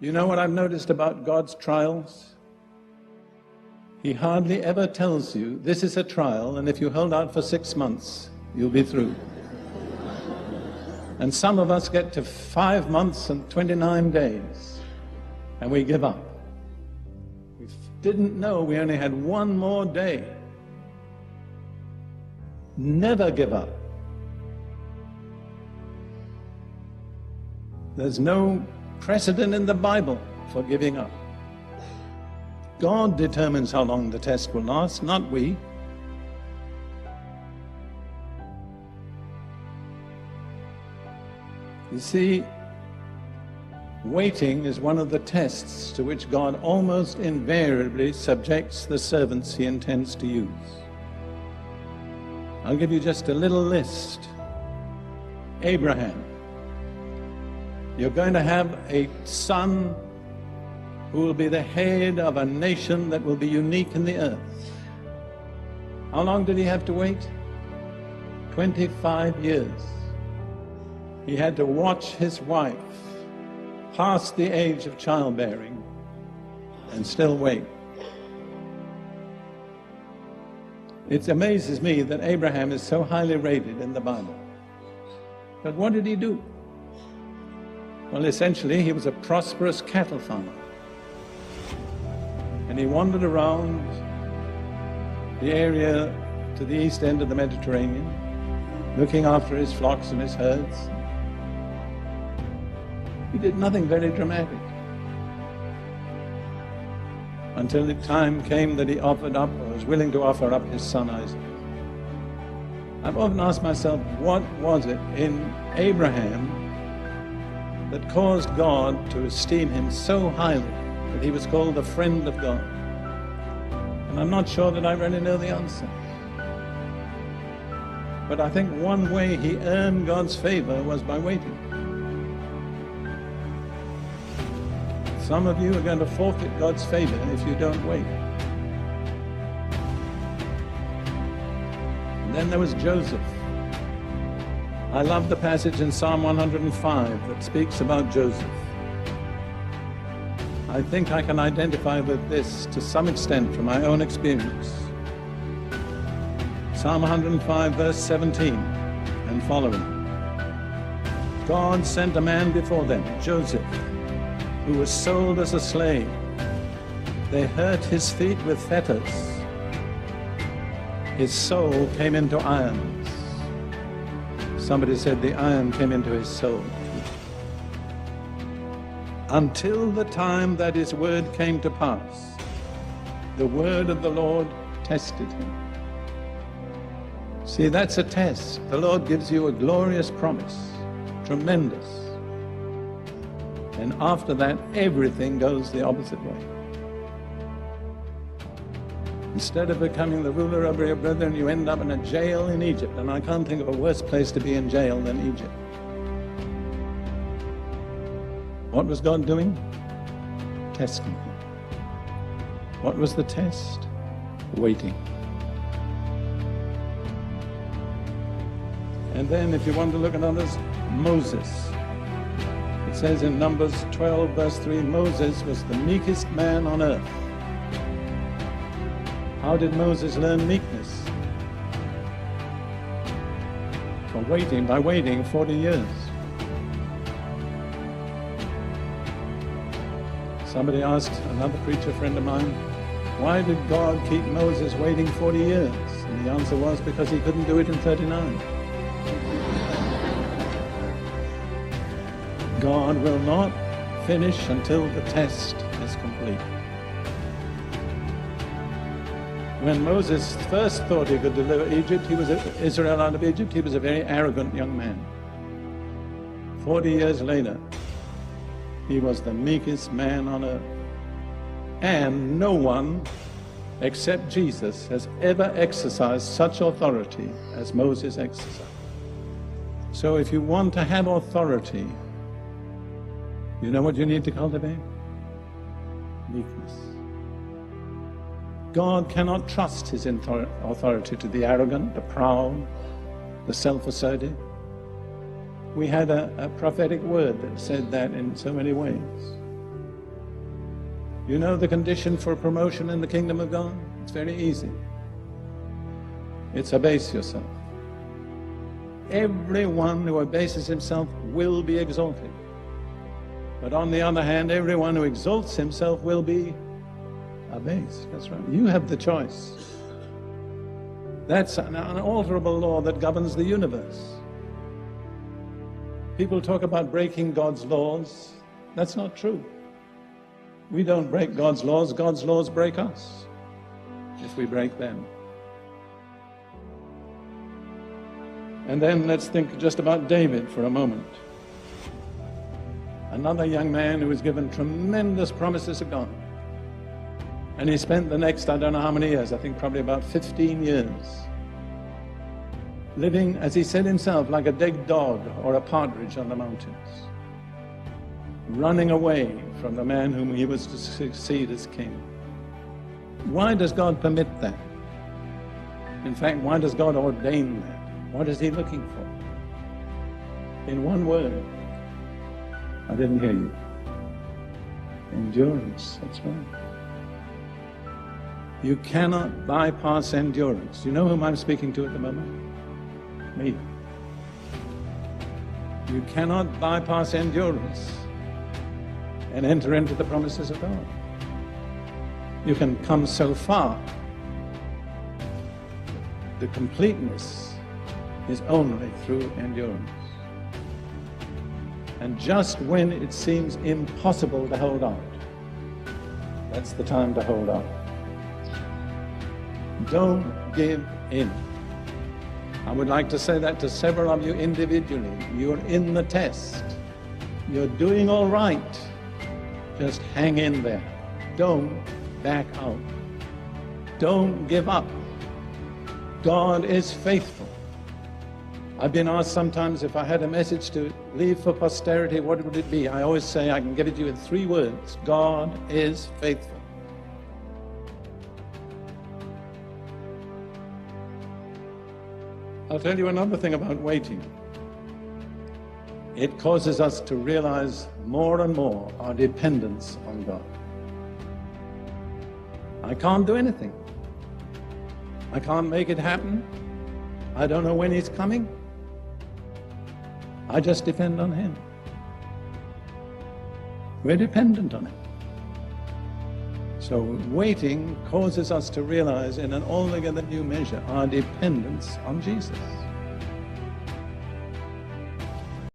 You know what I've noticed about God's trials? He hardly ever tells you, this is a trial, and if you hold out for 6 months, you'll be through. And some of us get to 5 months and 29 days, and we give up. We didn't know we only had 1 more day. Never give up. There's no precedent in the Bible for giving up. God determines how long the test will last, not we. You see, waiting is one of the tests to which God almost invariably subjects the servants he intends to use. I'll give you just a little list. Abraham. You're going to have a son who will be the head of a nation that will be unique in the earth. How long did he have to wait? 25 years. He had to watch his wife past the age of childbearing and still wait. It amazes me that Abraham is so highly rated in the Bible. But what did he do? Well, essentially, he was a prosperous cattle farmer. And he wandered around the area to the east end of the Mediterranean, looking after his flocks and his herds. He did nothing very dramatic. Until the time came that he offered up, or was willing to offer up, his son Isaac. I've often asked myself, what was it in Abraham that caused God to esteem him so highly that he was called the friend of God? And I'm not sure that I really know the answer. But I think one way he earned God's favor was by waiting. Some of you are going to forfeit God's favor if you don't wait. And then there was Joseph. I love the passage in Psalm 105 that speaks about Joseph. I think I can identify with this to some extent from my own experience. Psalm 105 verse 17 and following. God sent a man before them, Joseph, who was sold as a slave. They hurt his feet with fetters. His soul came into irons. Somebody said the iron came into his soul. Until the time that his word came to pass, the word of the Lord tested him. See, that's a test. The Lord gives you a glorious promise, tremendous. And after that, everything goes the opposite way. Instead of becoming the ruler over your brethren, you end up in a jail in Egypt. And I can't think of a worse place to be in jail than Egypt. What was God doing? Testing him. What was the test? Waiting. And then, if you want to look at others, Moses. It says in Numbers 12 verse 3, Moses was the meekest man on earth. How did Moses learn meekness? By waiting 40 years. Somebody asked another preacher friend of mine, why did God keep Moses waiting 40 years? And the answer was, because he couldn't do it in 39. God will not finish until the test is complete. When Moses first thought he could deliver Israel out of Egypt, he was a very arrogant young man. 40 years later, he was the meekest man on earth. And no one except Jesus has ever exercised such authority as Moses exercised. So if you want to have authority, you know what you need to cultivate? Meekness. God cannot trust his authority to the arrogant, the proud, the self-assertive. We had a prophetic word that said that in so many ways. You know the condition for promotion in the kingdom of God? It's very easy. It's abase yourself. Everyone who abases himself will be exalted. But on the other hand, everyone who exalts himself will be abased. That's right. You have the choice. That's an unalterable law that governs the universe. People talk about breaking God's laws. That's not true. We don't break God's laws break us if we break them. And then let's think just about David for a moment. Another young man who was given tremendous promises of God. And he spent the next, I don't know how many years, I think probably about 15 years, living, as he said himself, like a dead dog or a partridge on the mountains, running away from the man whom he was to succeed as king. Why does God permit that? In fact, why does God ordain that? What is he looking for? In one word. I didn't hear you. Endurance, that's right. You cannot bypass endurance. You know whom I'm speaking to at the moment? Me. You cannot bypass endurance and enter into the promises of God. You can come so far. The completeness is only through endurance. And just when it seems impossible to hold out, that's the time to hold out. Don't give in. I would like to say that to several of you individually. You're in the test. You're doing all right. Just hang in there. Don't back out. Don't give up. God is faithful. I've been asked sometimes if I had a message to leave for posterity, what would it be? I always say I can give it to you in 3 words. God is faithful. I'll tell you another thing about waiting. It causes us to realize more and more our dependence on God. I can't do anything. I can't make it happen. I don't know when He's coming. I just depend on Him. We're dependent on Him. So waiting causes us to realize in an altogether new measure our dependence on Jesus.